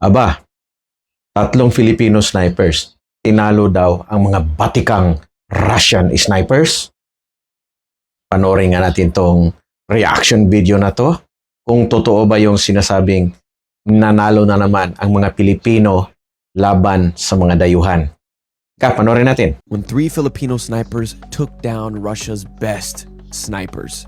Aba, tatlong Filipino snipers. Tinalo daw ang mga batikang Russian snipers. Panoorin nga natin tong reaction video na to. Kung totoo ba yung sinasabing nanalo na naman ang mga Pilipino laban sa mga dayuhan. Panoorin natin. When 3 Filipino snipers took down Russia's best snipers.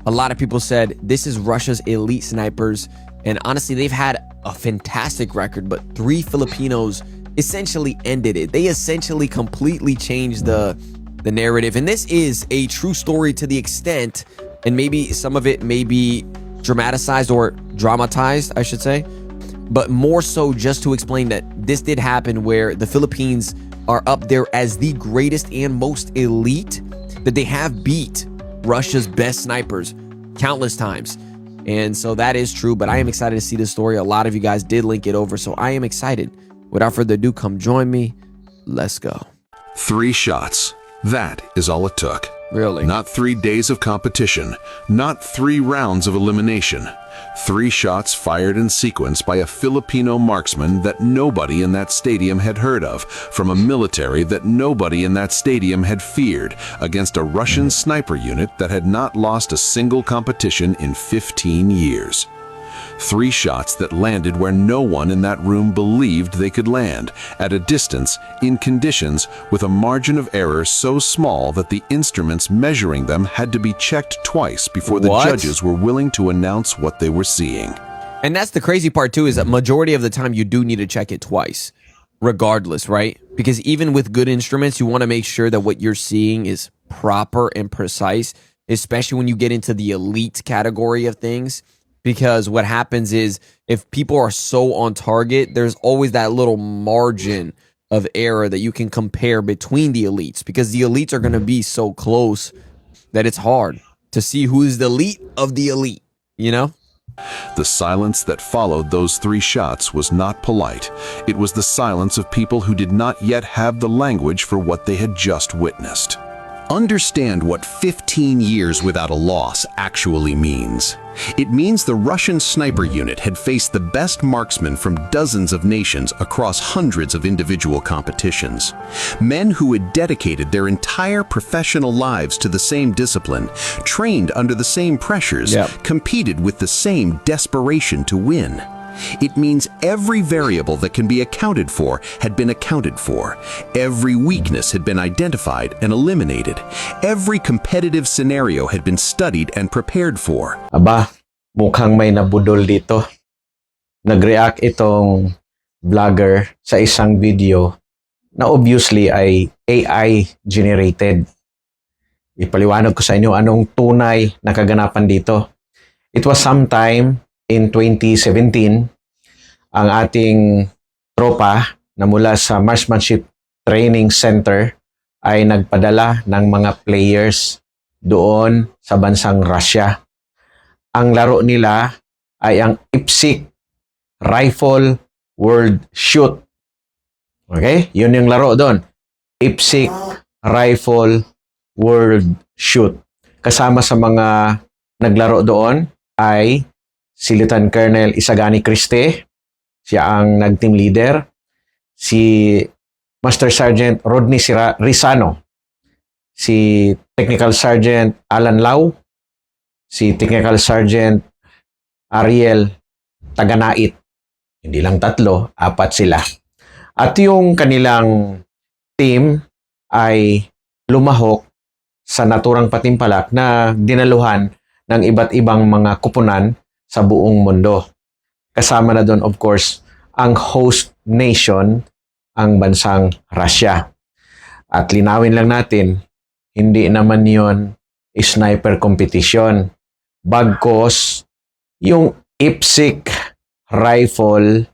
A lot of people said this is Russia's elite snipers, and honestly, they've had a fantastic record, but 3 Filipinos essentially ended it. They essentially completely changed the narrative, and this is a true story to the extent, and maybe some of it may be dramatized, I should say, but more so just to explain that this did happen, where the Philippines are up there as the greatest and most elite, that they have beat Russia's best snipers countless times. And so that is true, but I am excited to see this story. A lot of you guys did link it over, so I am excited. Without further ado, come join me. Let's go. 3 shots. That is all it took. Really? Not 3 days of competition, not 3 rounds of elimination. 3 shots fired in sequence by a Filipino marksman that nobody in that stadium had heard of, from a military that nobody in that stadium had feared, against a Russian sniper unit that had not lost a single competition in 15 years. 3 shots that landed where no one in that room believed they could land, at a distance, in conditions, with a margin of error so small that the instruments measuring them had to be checked twice before the judges were willing to announce what they were seeing. And that's the crazy part too, is that majority of the time you do need to check it twice, regardless, right? Because even with good instruments, you want to make sure that what you're seeing is proper and precise, especially when you get into the elite category of things. Because what happens is, if people are so on target, there's always that little margin of error that you can compare between the elites, because the elites are going to be so close that it's hard to see who's the elite of the elite, you know? The silence that followed those 3 shots was not polite. It was the silence of people who did not yet have the language for what they had just witnessed. Understand what 15 years without a loss actually means. It means the Russian sniper unit had faced the best marksmen from dozens of nations across hundreds of individual competitions. Men who had dedicated their entire professional lives to the same discipline, trained under the same pressures, competed with the same desperation to win. It means every variable that can be accounted for had been accounted for. Every weakness had been identified and eliminated. Every competitive scenario had been studied and prepared for. Aba, mukhang may nabudol dito. Nag-react itong vlogger sa isang video na obviously ay AI generated. Ipaliwanag ko sa inyo anong tunay na kaganapan dito. It was sometime in 2017, ang ating tropa na mula sa Marksmanship Training Center ay nagpadala ng mga players doon sa bansang Russia. Ang laro nila ay ang IPSC Rifle World Shoot. Okay? Yun yung laro doon. IPSC Rifle World Shoot. Kasama sa mga naglaro doon ay si Lieutenant Colonel Isagani Criste, siya ang nag-team leader. Si Master Sergeant Rodney Rizano, si Technical Sergeant Alan Lau, si Technical Sergeant Ariel Taganait. Hindi lang 3, 4 sila. At yung kanilang team ay lumahok sa naturang patimpalak na dinaluhan ng iba't ibang mga kupunan sa buong mundo. Kasama na doon, of course, ang host nation, ang bansang Russia. At linawin lang natin, hindi naman yon sniper competition. Bagkos, yung IPSC rifle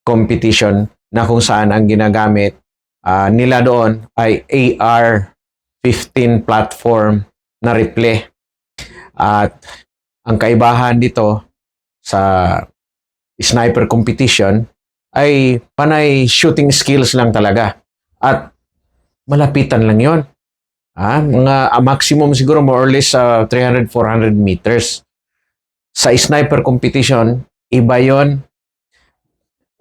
competition na kung saan ang ginagamit nila doon ay AR-15 platform na rifle. At ang kaibahan dito sa sniper competition ay panay shooting skills lang talaga. At malapitan lang yon. Mga maximum siguro more or less 300-400 meters. Sa sniper competition, iba yon.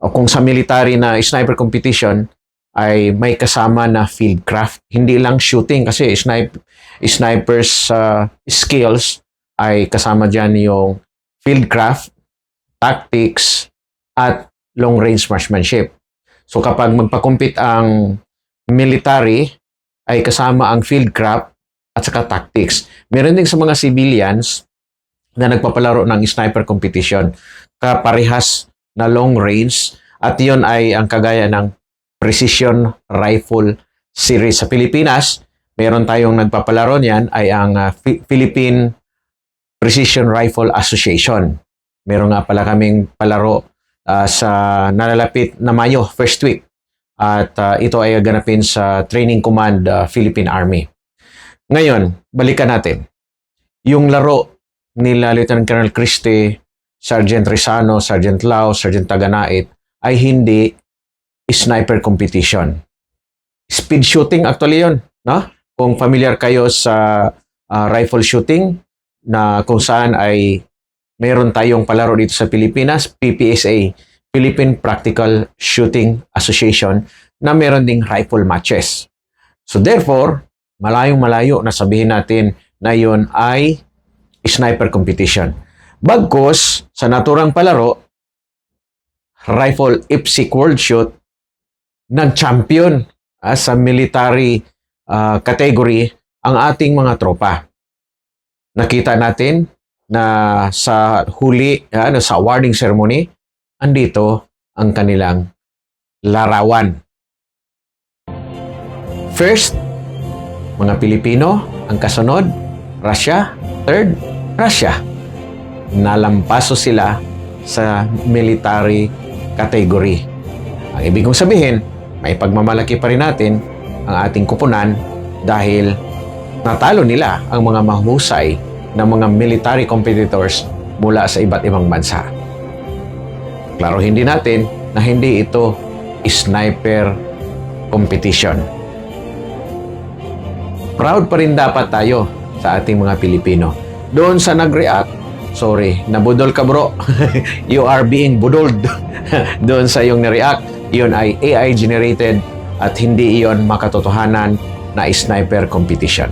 O kung sa military na sniper competition, ay may kasama na fieldcraft. Hindi lang shooting kasi snipers skills ay kasama dyan yung fieldcraft, tactics, at long-range marksmanship. So kapag magpakumpit ang military, ay kasama ang fieldcraft at saka tactics. Meron din sa mga civilians na nagpapalaro ng sniper competition. Kaparehas na long range at yon ay ang kagaya ng Precision Rifle Series. Sa Pilipinas, meron tayong nagpapalaro niyan ay ang Philippine Precision Rifle Association. Meron nga pala kaming palaro sa nalalapit na Mayo, first week. At ito ay ganapin sa Training Command Philippine Army. Ngayon, balikan natin. Yung laro nila Lieutenant Colonel Christie, Sergeant Rizano, Sergeant Lau, Sergeant Taganait ay hindi sniper competition. Speed shooting actually yun. No? Kung familiar kayo sa rifle shooting, na kung saan ay meron tayong palaro dito sa Pilipinas, PPSA, Philippine Practical Shooting Association, na meron ding rifle matches. So therefore, malayong-malayo na sabihin natin na yun ay sniper competition. Bagkus, sa naturang palaro, rifle IPSC World Shoot, nag-champion sa military category ang ating mga tropa. Nakita natin na sa huli, sa awarding ceremony, andito ang kanilang larawan. First, mga Pilipino, ang kasunod, Russia, third, Russia. Nalampaso sila sa military category. Ang ibig kong sabihin, may pagmamalaki pa rin natin ang ating kupunan dahil natalo nila ang mga mahusay na mga military competitors mula sa iba't ibang bansa. Klaro hindi natin na hindi ito sniper competition. Proud pa rin dapat tayo sa ating mga Pilipino. Doon sa nag-react, sorry, nabudol ka bro. You are being budoled. Doon sa yung na-react, yun ay AI generated at hindi iyon makatotohanan na sniper competition.